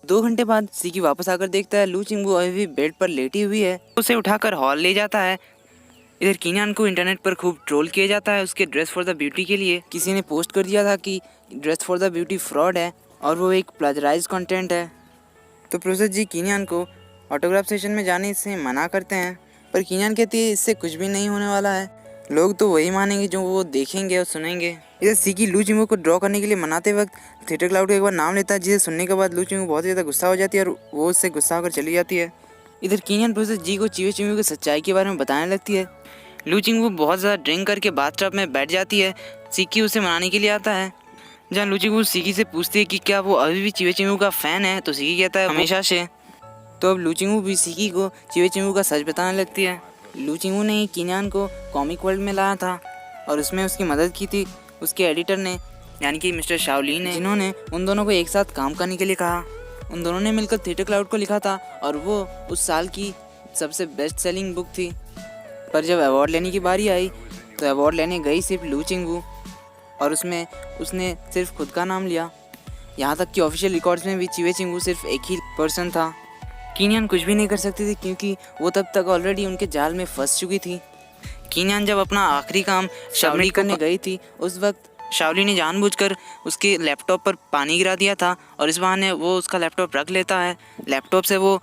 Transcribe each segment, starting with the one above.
2 घंटे बाद सीकी वापस आकर देखता है लू चिंगबू अभी भी बेड पर लेटी हुई है। उसे उठाकर हॉल ले जाता है। इधर कीनियान को इंटरनेट पर खूब ट्रोल किया जाता है उसके ड्रेस फॉर द ब्यूटी के लिए। किसी ने पोस्ट कर दिया था कि dress for the beauty fraud है और वो एक प्लेजराइज कंटेंट है। तो प्रोफेसर जी कीनियान को ऑटोग्राफ सेशन में जाने से मना करते हैं, पर कीनियान कहती है इससे कुछ भी नहीं होने वाला है, लोग तो वही मानेंगे जो वो देखेंगे और सुनेंगे। इधर सीकी लू चिंगबू को ड्रॉ करने के लिए मनाते वक्त थिएटर क्लाउड का एक बार नाम लेता है, जिसे सुनने के बाद लू चिंगबू बहुत ज़्यादा गुस्सा हो जाती है और वो उससे गुस्सा होकर चली जाती है। इधर कीनियान प्रोफेसर जी को चीवे चिंगबू की सच्चाई के बारे में बताने लगती है। लू चिंगबू बहुत ज़्यादा ड्रिंक करके बाथटब में बैठ जाती है। सीकी उसे मनाने के लिए आता है, जहाँ लू चिंगबू सीकी से पूछती है कि क्या वो अभी भी चीवे चिंगबू का फ़ैन है, तो सीकी कहता है हमेशा से। तो अब लू चिंगबू भी सीकी को चीवे चिंगबू का सच बताने लगती है। लू चिंगबू ने कीनियान को कॉमिक वर्ल्ड में लाया था और उसमें उसकी मदद की थी उसके एडिटर ने, यानी कि मिस्टर शाओली ने, जिन्होंने उन दोनों को एक साथ काम करने के लिए कहा। उन दोनों ने मिलकर थिएटर क्लाउड को लिखा था और वो उस साल की सबसे बेस्ट सेलिंग बुक थी। पर जब अवार्ड लेने की बारी आई तो अवार्ड लेने गई सिर्फ लू चिंगबू और उसमें उसने सिर्फ खुद का नाम लिया। यहाँ तक कि ऑफिशियल रिकॉर्ड्स में भी चीवे चिंगबू सिर्फ एक ही पर्सन था। कीनियान कुछ भी नहीं कर सकती थी क्योंकि वो तब तक ऑलरेडी उनके जाल में फंस चुकी थी। कीनियान जब अपना आखिरी काम शाओली करने गई थी उस वक्त शाओली ने जानबूझकर उसके लैपटॉप पर पानी गिरा दिया था और इस बहाने वो उसका लैपटॉप रख लेता है। लैपटॉप से वो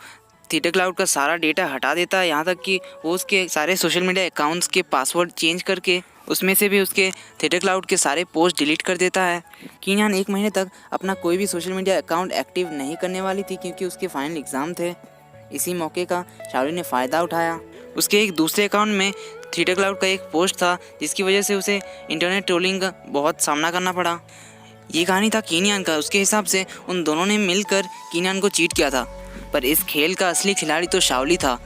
थिएटर क्लाउड का सारा डेटा हटा देता है, यहाँ तक कि वो उसके सारे सोशल मीडिया अकाउंट्स के पासवर्ड चेंज करके उसमें से भी उसके थिएटर क्लाउड के सारे पोस्ट डिलीट कर देता है। कीनियान 1 महीने तक अपना कोई भी सोशल मीडिया अकाउंट एक्टिव नहीं करने वाली थी क्योंकि उसके फाइनल एग्ज़ाम थे। इसी मौके का शाओली ने फ़ायदा उठाया। उसके एक दूसरे अकाउंट में थिएटर क्लाउड का एक पोस्ट था जिसकी वजह से उसे इंटरनेट ट्रोलिंग का बहुत सामना करना पड़ा। ये कहानी था कीनियान का। उसके हिसाब से उन दोनों ने मिलकर कीनियान को चीट किया था, पर इस खेल का असली खिलाड़ी तो शाओली था,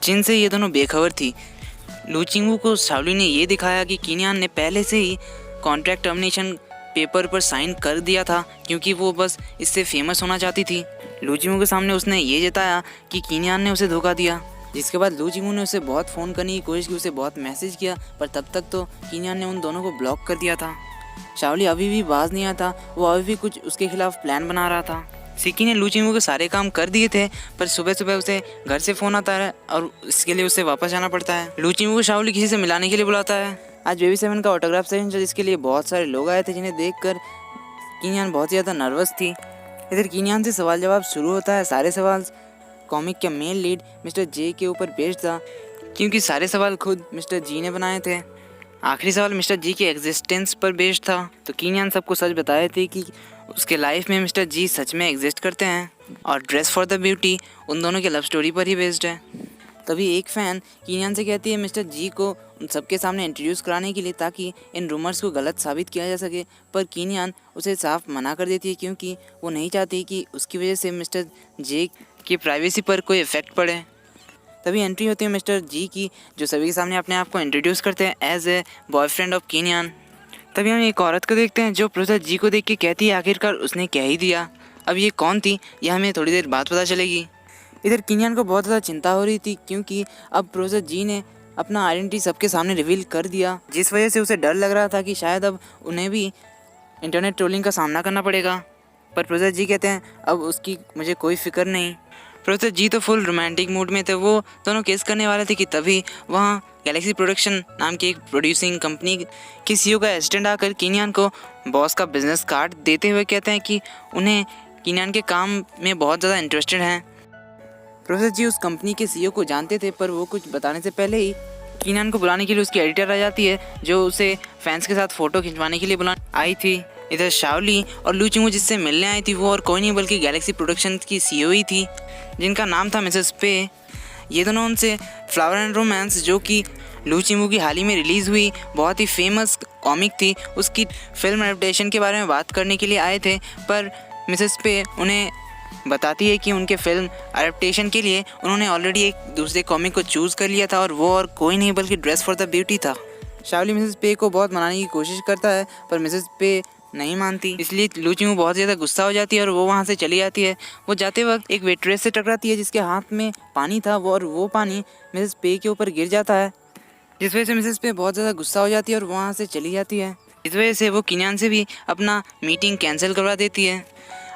जिनसे ये दोनों बेखबर थी। लू चिंगबू को शाओली ने ये दिखाया कि कीनियान ने पहले से ही कॉन्ट्रैक्ट टर्मिनेशन पेपर पर साइन कर दिया था क्योंकि वो बस इससे फेमस होना चाहती थी। लू चिंगबू के सामने उसने ये जताया कि कीनियान ने उसे धोखा दिया, जिसके बाद लू चिंगबू ने उसे बहुत फ़ोन करने की कोशिश की, उसे बहुत मैसेज किया, पर तब तक तो कीनियान ने उन दोनों को ब्लॉक कर दिया था। शाओली अभी भी बाज नहीं आता, वो अभी भी कुछ उसके खिलाफ प्लान बना रहा था। सीकी ने लू चिंगबू के सारे काम कर दिए थे, पर सुबह सुबह उसे घर से फ़ोन आता है और इसके लिए उसे वापस जाना पड़ता है। लू चिंगबू को शाओली किसी से मिलाने के लिए बुलाता है। आज बेबी 7 का ऑटोग्राफ सेशन था जिसके लिए बहुत सारे लोग आए थे, जिन्हें देखकर कीनियान बहुत ज़्यादा नर्वस थी। इधर कीनियान से सवाल जवाब शुरू होता है। सारे सवाल कॉमिक के मेन लीड मिस्टर जे के ऊपर बेस्ड था क्योंकि सारे सवाल खुद मिस्टर जी ने बनाए थे। आखिरी सवाल मिस्टर जी के एग्जिस्टेंस पर बेस्ड था। तो कीनियान सबको सच बताए थे कि उसके लाइफ में मिस्टर जी सच में एग्जिस्ट करते हैं और ड्रेस फॉर द ब्यूटी उन दोनों की लव स्टोरी पर ही बेस्ड है। तभी एक फ़ैन कीनियान से कहती है मिस्टर जी को उन सबके सामने इंट्रोड्यूस कराने के लिए ताकि इन रूमर्स को गलत साबित किया जा सके, पर कीनियान उसे साफ मना कर देती है क्योंकि वो नहीं चाहती कि उसकी वजह से मिस्टर जे की प्राइवेसी पर कोई इफेक्ट पड़े। तभी एंट्री होती है मिस्टर जी की, जो सभी के सामने अपने आप को इंट्रोड्यूस करते हैं एज ए बॉयफ्रेंड ऑफ कीनियान। तभी हम एक औरत को देखते हैं जो प्रोफेसर जी को देख के कहती है आखिरकार उसने कह ही दिया। अब ये कौन थी यह हमें थोड़ी देर बाद पता चलेगी। इधर कीनियान को बहुत ज़्यादा चिंता हो रही थी क्योंकि अब प्रोफेसर जी ने अपना आइडेंटिटी सबके सामने रिवील कर दिया, जिस वजह से उसे डर लग रहा था कि शायद अब उन्हें भी इंटरनेट ट्रोलिंग का सामना करना पड़ेगा। पर प्रोफेसर जी कहते हैं अब उसकी मुझे कोई फिक्र नहीं। प्रोफेसर जी तो फुल रोमांटिक मूड में थे, वो दोनों केस करने वाले थे कि तभी वहाँ गैलेक्सी प्रोडक्शन नाम की एक प्रोड्यूसिंग कंपनी के सीईओ का असिस्टेंट आकर कीनियान को बॉस का बिजनेस कार्ड देते हुए कहते हैं कि उन्हें कीनियान के काम में बहुत ज़्यादा इंटरेस्टेड हैं। प्रोफेसर जी उस कंपनी के सीईओ को जानते थे, पर वो कुछ बताने से पहले ही कीनियान को बुलाने के लिए उसकी एडिटर आ जाती है, जो उसे फैंस के साथ फ़ोटो खिंचवाने के लिए बुलाने आई थी। इधर शाओली और लू चिंगबू जिससे मिलने आई थी वो और कोई नहीं बल्कि गैलेक्सी प्रोडक्शन की सीईओ ही थी, जिनका नाम था मिसेस पे। ये दोनों उनसे फ्लावर एंड रोमांस, जो कि लू चिंगबू की हाल ही में रिलीज़ हुई बहुत ही फेमस कॉमिक थी, उसकी फिल्म एडेप्टेशन के बारे में बात करने के लिए आए थे। पर मिसेस पे उन्हें बताती है कि उनके फिल्म एडेप्टेशन के लिए उन्होंने ऑलरेडी एक दूसरे कॉमिक को चूज़ कर लिया था और वो और कोई नहीं बल्कि ड्रेस फॉर द ब्यूटी था। शाओली मिसेस पे को बहुत मनाने की कोशिश करता है, पर मिसेस पे नहीं मानती, इसलिए लू चिंगबू बहुत ज़्यादा गुस्सा हो जाती है और वो वहाँ से चली जाती है। वो जाते वक्त एक वेट्रेस से टकराती है जिसके हाथ में पानी था, वो पानी मिसेस पे के ऊपर गिर जाता है, जिस वजह से मिसेस पे बहुत ज़्यादा गुस्सा हो जाती है और वहाँ से चली जाती है। इस वजह से वो कीनियान से भी अपना मीटिंग कैंसिल करवा देती है।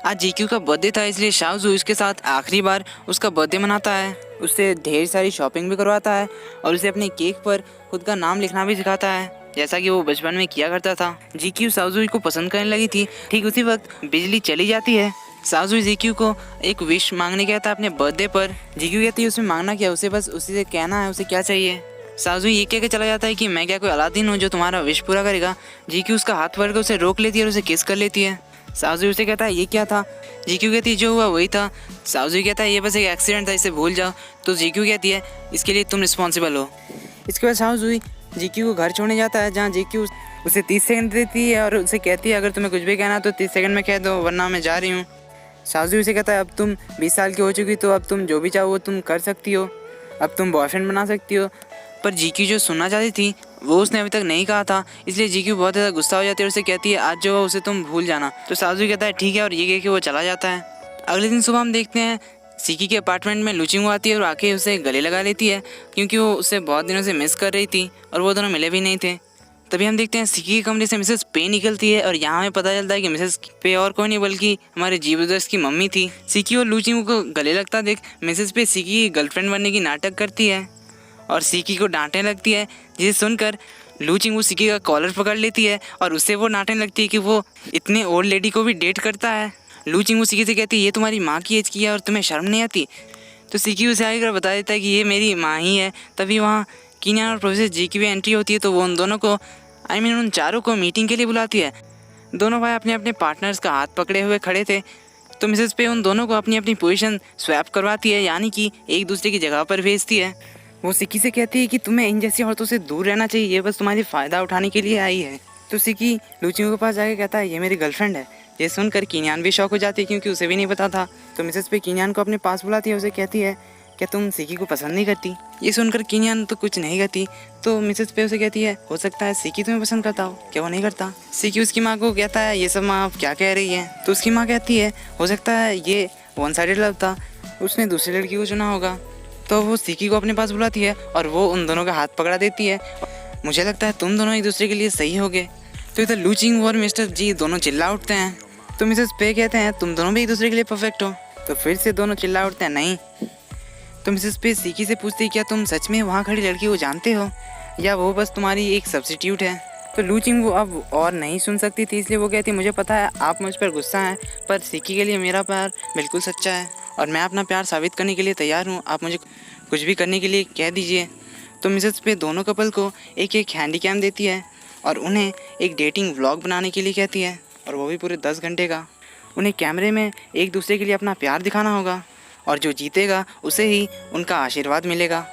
आज जीक्यू का बर्थडे था, इसलिए शाओजू इसके साथ आखिरी बार उसका बर्थडे मनाता है। उससे ढेर सारी शॉपिंग भी करवाता है और उसे अपने केक पर खुद का नाम लिखना भी सिखाता है, जैसा कि वो बचपन में किया करता था। जीक्यू शाओजू को पसंद करने लगी थी। ठीक उसी वक्त बिजली चली जाती है। शाओजू जीक्यू को एक विश मांगने कहता है अपने बर्थडे पर। जीक्यू कहती है उसमें मांगना क्या, उसे बस उसी से कहना है उसे क्या चाहिए। शाओजू ये कह के चला जाता है कि मैं क्या कोई अलादीन हूँ जो तुम्हारा विश पूरा करेगा। जीक्यू उसका हाथ पकड़ कर उसे रोक लेती है और उसे किस कर लेती है। शाओजू उसे कहता है ये क्या था। जीक्यू कहती है जो हुआ वही था। शाओजू कहता है ये बस एक एक्सीडेंट था, इसे भूल जाओ। तो जीक्यू कहती है इसके लिए तुम रिस्पॉन्सिबल हो। इसके बाद शाओजू जीक्यू को घर छोड़ने जाता है, जहाँ जीक्यू उसे 30 सेकंड देती है और उसे कहती है अगर तुम्हें कुछ भी कहना है तो 30 सेकंड में कह दो, वरना मैं जा रही हूँ। शाओजू उसे कहता है अब तुम 20 साल की हो चुकी, तो अब तुम जो भी चाहो वो तुम कर सकती हो, अब तुम बॉयफ्रेंड बना सकती हो। पर जीक्यू जो सुनना चाहती थी वो उसने अभी तक नहीं कहा था, इसलिए जीक्यू बहुत ज़्यादा गुस्सा हो जाती है और उसे कहती है आज जो है उसे तुम भूल जाना। तो शाओजू कहता है ठीक है, और ये कह के वो चला जाता है। अगले दिन सुबह हम देखते हैं सीकी के अपार्टमेंट में लुचिंगू आती है और आके उसे गले लगा लेती है, क्योंकि वो उसे बहुत दिनों से मिस कर रही थी और वो दोनों मिले भी नहीं थे। तभी हम देखते हैं सीकी के कमरे से मिसेस पे निकलती है और यहाँ हमें पता चलता है कि मिसेस पे और कोई नहीं बल्कि हमारे जी ब्रदर्स की मम्मी थी। सीकी और लुचिंगू को गले लगता देख मिसेस पे सीकी की गर्लफ्रेंड बनने की नाटक करती है और सीकी को डांटने लगती है, जिसे सुनकर लुचिंगू सीकी का कॉलर पकड़ लेती है और उससे वो डांटने लगती है कि वो इतने ओल्ड लेडी को भी डेट करता है। लुचिंगू सीकी से कहती है ये तुम्हारी माँ की एज की है और तुम्हें शर्म नहीं आती। तो सीकी उसे आगे बता देता है कि ये मेरी माँ ही है। तभी वहाँ कीनियान और प्रोफेसर जी की भी एंट्री होती है, तो वो उन दोनों को उन चारों को मीटिंग के लिए बुलाती है। दोनों भाई अपने अपने पार्टनर्स का हाथ पकड़े हुए खड़े थे, तो मिसेस पे उन दोनों को अपनी अपनी पोजीशन स्वैप करवाती है, यानी कि एक दूसरे की जगह पर भेजती है। वो सिकी से कहती है कि तुम्हें इन जैसी औरतों से दूर रहना चाहिए, ये बस तुम्हारी फ़ायदा उठाने के लिए आई है। तो सिकी लुचिंगू के पास जाके कहता है ये मेरी गर्लफ्रेंड है। ये सुनकर कीनियान भी शॉक हो जाती है, क्योंकि उसे भी नहीं पता था। तो मिसेस पे कीनियान को अपने पास बुलाती है, उसे कहती है क्या तुम सिकी को पसंद नहीं करती। ये सुनकर कीनियान तो कुछ नहीं करती। तो मिसेस पे उसे कहती है हो सकता है सिकी तुम्हें पसंद करता हो, क्या वो नहीं करता। सिकी उसकी माँ को कहता है ये सब माँ आप क्या कह रही है। तो उसकी माँ कहती है हो सकता है ये वन साइडेड लव था, उसने दूसरी लड़की को चुना होगा। तो वो सिकी को अपने पास बुलाती है और वो उन दोनों का हाथ पकड़ा देती है। मुझे लगता है तुम दोनों एक दूसरे के लिए सही होगे। तो इधर लुचिंगू और मिस्टर जी दोनों चिल्ला उठते हैं। तो मिसेस पे कहते हैं तुम दोनों भी एक दूसरे के लिए परफेक्ट हो। तो फिर से दोनों चिल्ला उठते हैं नहीं। तो मिसेस पे सीकी से पूछती है क्या तुम सच में वहाँ खड़ी लड़की को जानते हो या वो बस तुम्हारी एक सब्स्टिट्यूट है। तो लुचिंगू अब और नहीं सुन सकती थी, इसलिए वो कहती है मुझे पता है आप मुझ पर गुस्सा हैं, पर सीकी के लिए मेरा प्यार बिल्कुल सच्चा है और मैं अपना प्यार साबित करने के लिए तैयार हूँ। आप मुझे कुछ भी करने के लिए कह दीजिए। तो मिसेस पे दोनों कपल को एक एक हैंडीकैम देती है और उन्हें एक डेटिंग व्लॉग बनाने के लिए कहती है, और वो भी पूरे 10 घंटे का। उन्हें कैमरे में एक दूसरे के लिए अपना प्यार दिखाना होगा और जो जीतेगा उसे ही उनका आशीर्वाद मिलेगा।